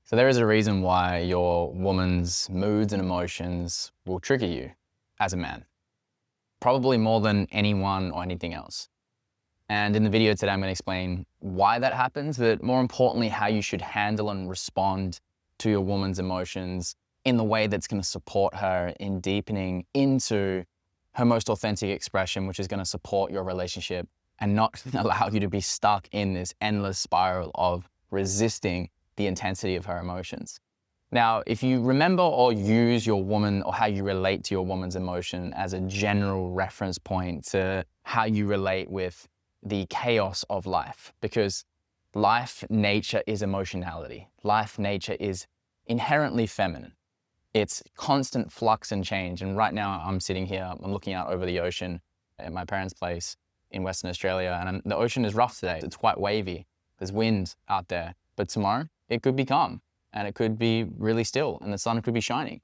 So there is a reason why your woman's moods and emotions will trigger you as a man, probably more than anyone or anything else. And in the video today, I'm going to explain why that happens, but more importantly, how you should handle and respond to your woman's emotions in the way that's going to support her in deepening into her most authentic expression, which is going to support your relationship and not allow you to be stuck in this endless spiral of resisting the intensity of her emotions. Now, if you remember or use your woman or how you relate to your woman's emotion as a general reference point to how you relate with the chaos of life, because life nature is emotionality. Life nature is inherently feminine. It's constant flux and change. And right now I'm sitting here, I'm looking out over the ocean at my parents' place in Western Australia, and the ocean is rough today. It's quite wavy. There's wind out there, but tomorrow it could be calm and it could be really still and the sun could be shining.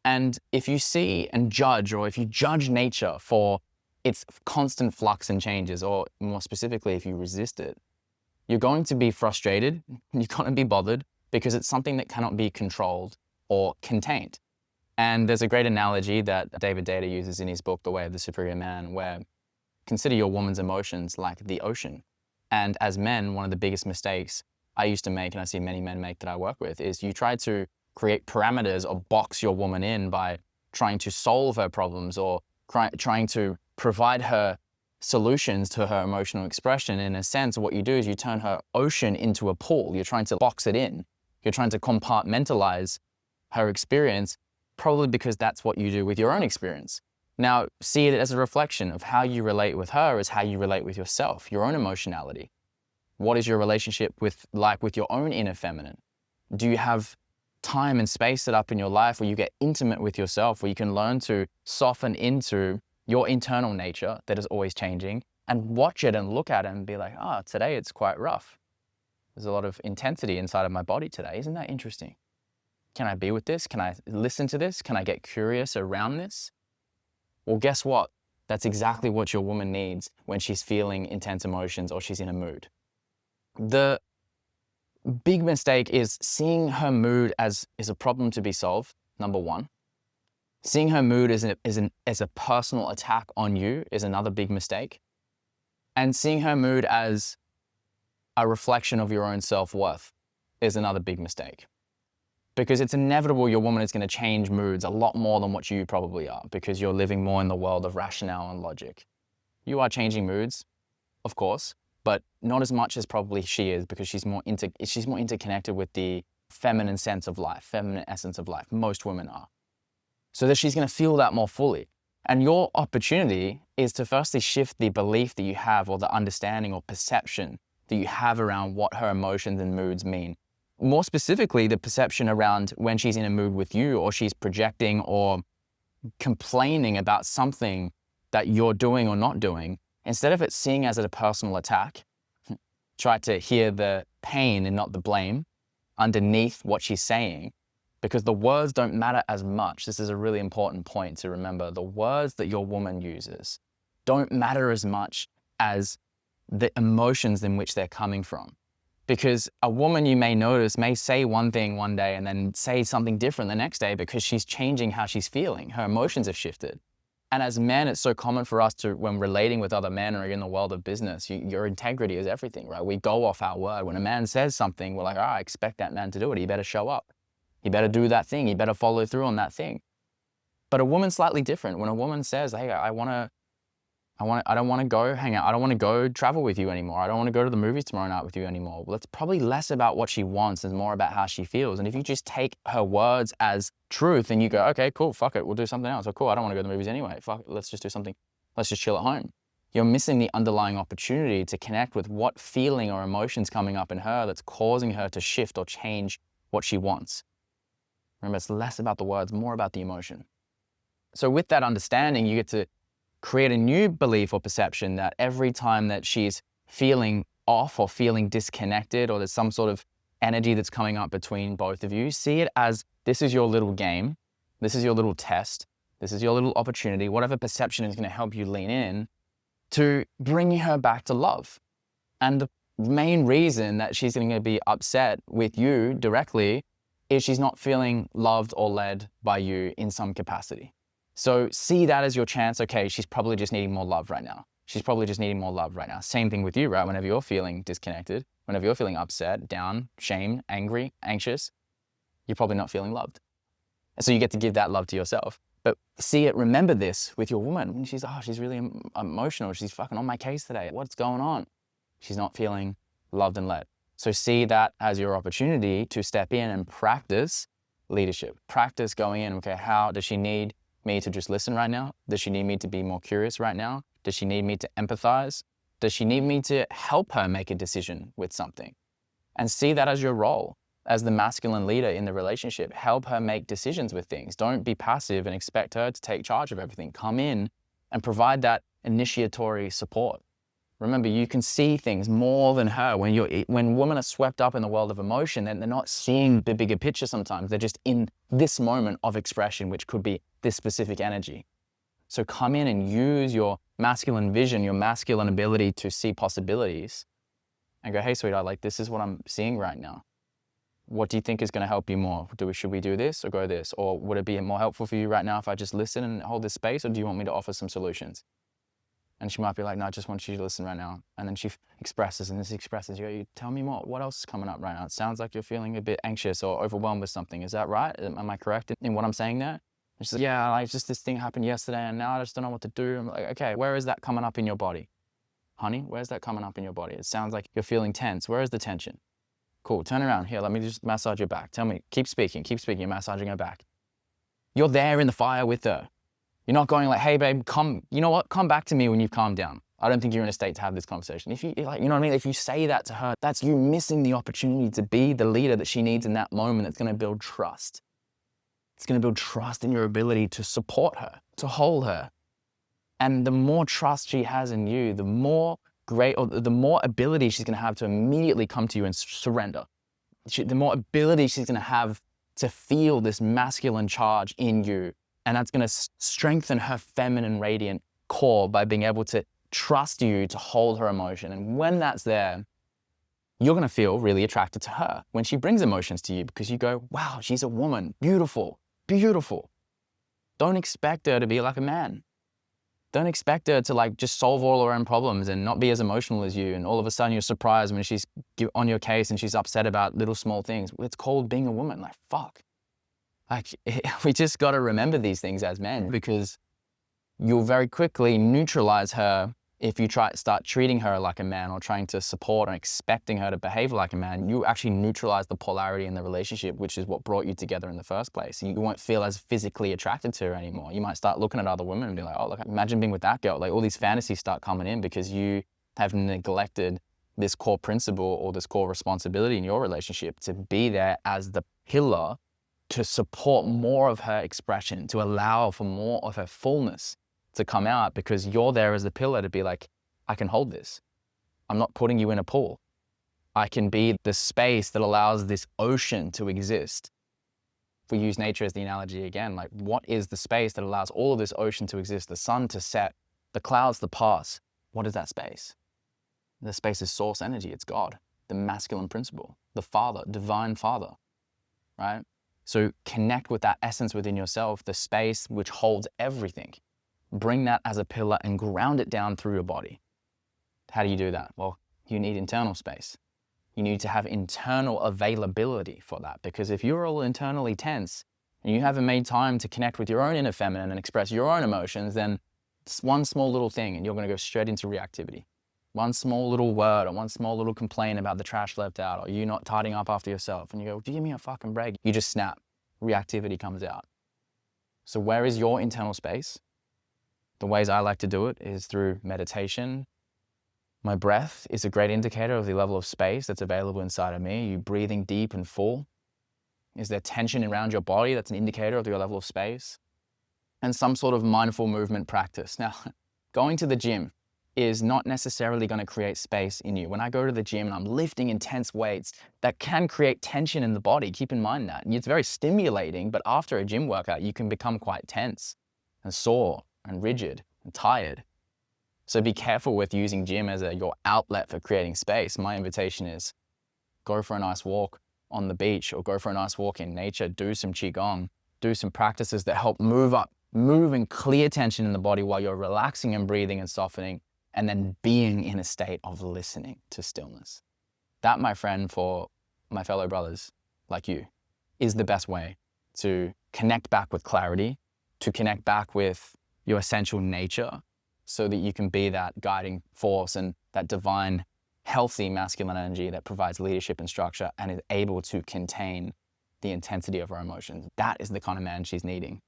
And if you see and judge, or if you judge nature for its constant flux and changes, or more specifically, if you resist it, you're going to be frustrated, you're going to be bothered because it's something that cannot be controlled or contained. And there's a great analogy that David Data uses in his book, The Way of the Superior Man, where consider your woman's emotions like the ocean. And as men, one of the biggest mistakes I used to make, and I see many men make that I work with, is you try to create parameters or box your woman in by trying to solve her problems or trying to provide her solutions to her emotional expression. In a sense, what you do is you turn her ocean into a pool. You're trying to box it in. You're trying to compartmentalize her experience, probably because that's what you do with your own experience. Now, see it as a reflection of how you relate with her is how you relate with yourself, your own emotionality. What is your relationship with your own inner feminine? Do you have time and space set up in your life where you get intimate with yourself, where you can learn to soften into your internal nature that is always changing and watch it and look at it and be like, today it's quite rough. There's a lot of intensity inside of my body today. Isn't that interesting? Can I be with this? Can I listen to this? Can I get curious around this? Well, guess what? That's exactly what your woman needs when she's feeling intense emotions or she's in a mood. The big mistake is seeing her mood as a problem to be solved, number one. Seeing her mood as a personal attack on you is another big mistake. And seeing her mood as a reflection of your own self-worth is another big mistake. Because it's inevitable your woman is going to change moods a lot more than what you probably are, because you're living more in the world of rationale and logic. You are changing moods, of course, but not as much as probably she is, because she's more interconnected with the feminine sense of life, feminine essence of life. Most women are. So that she's going to feel that more fully. And your opportunity is to firstly shift the belief that you have, or the understanding or perception that you have around what her emotions and moods mean. More specifically, the perception around when she's in a mood with you, or she's projecting or complaining about something that you're doing or not doing. Instead of it seeing as a personal attack, try to hear the pain and not the blame underneath what she's saying, because the words don't matter as much. This is a really important point to remember. The words that your woman uses don't matter as much as the emotions in which they're coming from. Because a woman, you may notice, may say one thing one day and then say something different the next day, because she's changing how she's feeling. Her emotions have shifted. And as men, it's so common for us to, when relating with other men or in the world of business, your integrity is everything, right? We go off our word. When a man says something, we're like, I expect that man to do it. He better show up. He better do that thing. He better follow through on that thing. But a woman's slightly different. When a woman says, hey, I don't want to go hang out. I don't want to go travel with you anymore. I don't want to go to the movies tomorrow night with you anymore. Well, it's probably less about what she wants and more about how she feels. And if you just take her words as truth and you go, okay, cool, fuck it, we'll do something else. Or cool, I don't want to go to the movies anyway. Fuck it, let's just do something. Let's just chill at home. You're missing the underlying opportunity to connect with what feeling or emotion's coming up in her that's causing her to shift or change what she wants. Remember, it's less about the words, more about the emotion. So with that understanding, you get to create a new belief or perception that every time that she's feeling off or feeling disconnected, or there's some sort of energy that's coming up between both of you, see it as this is your little game, this is your little test, this is your little opportunity, whatever perception is going to help you lean in to bring her back to love. And the main reason that she's going to be upset with you directly is she's not feeling loved or led by you in some capacity. So see that as your chance. Okay, she's probably just needing more love right now. She's probably just needing more love right now. Same thing with you, right? Whenever you're feeling disconnected, whenever you're feeling upset, down, shamed, angry, anxious, you're probably not feeling loved. And so you get to give that love to yourself. But see it, remember this with your woman. When she's really emotional. She's fucking on my case today. What's going on? She's not feeling loved and led. So see that as your opportunity to step in and practice leadership. Practice going in, okay, how does she need me to just listen right now? Does she need me to be more curious right now? Does she need me to empathize? Does she need me to help her make a decision with something? And see that as your role as the masculine leader in the relationship. Help her make decisions with things. Don't be passive and expect her to take charge of everything. Come in and provide that initiatory support. Remember, you can see things more than her. When women are swept up in the world of emotion, then they're not seeing the bigger picture sometimes. They're just in this moment of expression, which could be this specific energy. So come in and use your masculine vision, your masculine ability to see possibilities and go, hey, sweetheart, like this is what I'm seeing right now. What do you think is going to help you more? Should we do this or go this? Or would it be more helpful for you right now if I just listen and hold this space? Or do you want me to offer some solutions? And she might be like, no, I just want you to listen right now. And then she expresses, you tell me more. What else is coming up right now? It sounds like you're feeling a bit anxious or overwhelmed with something. Is that right? Am I correct in what I'm saying there? And she's like, yeah, like just this thing happened yesterday and now I just don't know what to do. I'm like, okay, where is that coming up in your body? Honey, where's that coming up in your body? It sounds like you're feeling tense. Where is the tension? Cool, turn around. Here, let me just massage your back. Tell me, keep speaking, you're massaging her back. You're there in the fire with her. You're not going like, hey babe, you know what? Come back to me when you've calmed down. I don't think you're in a state to have this conversation. If you like, you know what I mean? If you say that to her, that's you missing the opportunity to be the leader that she needs in that moment. That's gonna build trust. It's gonna build trust in your ability to support her, to hold her. And the more trust she has in you, the more ability she's gonna have to immediately come to you and surrender. The more ability she's gonna have to feel this masculine charge in you. And that's gonna strengthen her feminine radiant core by being able to trust you to hold her emotion. And when that's there, you're gonna feel really attracted to her when she brings emotions to you because you go, wow, she's a woman, beautiful, beautiful. Don't expect her to be like a man. Don't expect her to like just solve all her own problems and not be as emotional as you. And all of a sudden you're surprised when she's on your case and she's upset about little small things. It's called being a woman. Like, fuck. Like, we just got to remember these things as men because you'll very quickly neutralize her if you start treating her like a man or trying to support and expecting her to behave like a man. You actually neutralize the polarity in the relationship, which is what brought you together in the first place. You won't feel as physically attracted to her anymore. You might start looking at other women and be like, oh, look, imagine being with that girl. Like all these fantasies start coming in because you have neglected this core principle or this core responsibility in your relationship to be there as the pillar to support more of her expression, to allow for more of her fullness to come out because you're there as the pillar to be like, I can hold this. I'm not putting you in a pool. I can be the space that allows this ocean to exist. If we use nature as the analogy again, like what is the space that allows all of this ocean to exist, the sun to set, the clouds to pass? What is that space? The space is source energy. It's God, the masculine principle, the Father, divine Father, right? So connect with that essence within yourself, the space which holds everything. Bring that as a pillar and ground it down through your body. How do you do that? Well, you need internal space. You need to have internal availability for that because if you're all internally tense and you haven't made time to connect with your own inner feminine and express your own emotions, then it's one small little thing and you're going to go straight into reactivity. One small little word or one small little complaint about the trash left out or you not tidying up after yourself and you go, give me a fucking break. You just snap. Reactivity comes out. So where is your internal space? The ways I like to do it is through meditation. My breath is a great indicator of the level of space that's available inside of me. You breathing deep and full. Is there tension around your body? That's an indicator of your level of space. And some sort of mindful movement practice. Now, going to the gym is not necessarily going to create space in you. When I go to the gym and I'm lifting intense weights, that can create tension in the body. Keep in mind that. And it's very stimulating, but after a gym workout, you can become quite tense and sore and rigid and tired. So be careful with using gym as your outlet for creating space. My invitation is go for a nice walk, on the beach or go for a nice walk in nature, do some qigong, do some practices that help move and clear tension in the body while you're relaxing and breathing and softening, and then being in a state of listening to stillness. That, my friend, for my fellow brothers like you, is the best way to connect back with clarity, to connect back with your essential nature, so that you can be that guiding force and that divine, healthy masculine energy that provides leadership and structure and is able to contain the intensity of her emotions. That is the kind of man she's needing.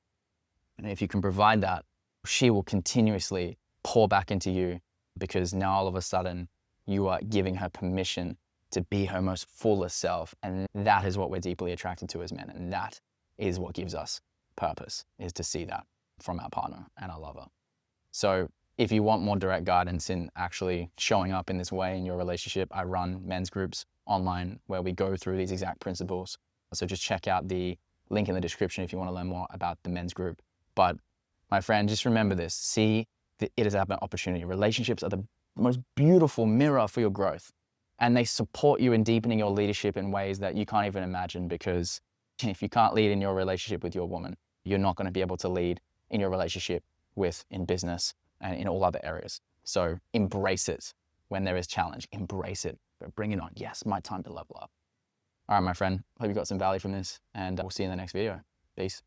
And if you can provide that, she will continuously pour back into you, because now all of a sudden you are giving her permission to be her most fullest self. And that is what we're deeply attracted to as men. And that is what gives us purpose, is to see that from our partner and our lover. So if you want more direct guidance in actually showing up in this way in your relationship, I run men's groups online where we go through these exact principles. So just check out the link in the description if you want to learn more about the men's group. But my friend, just remember this, see that it is an opportunity. Relationships are the most beautiful mirror for your growth. And they support you in deepening your leadership in ways that you can't even imagine, because if you can't lead in your relationship with your woman, you're not going to be able to lead in your relationship in business and in all other areas. So embrace it when there is challenge, embrace it, but bring it on. Yes, my time to level up. All right, my friend, hope you got some value from this, and we'll see you in the next video. Peace.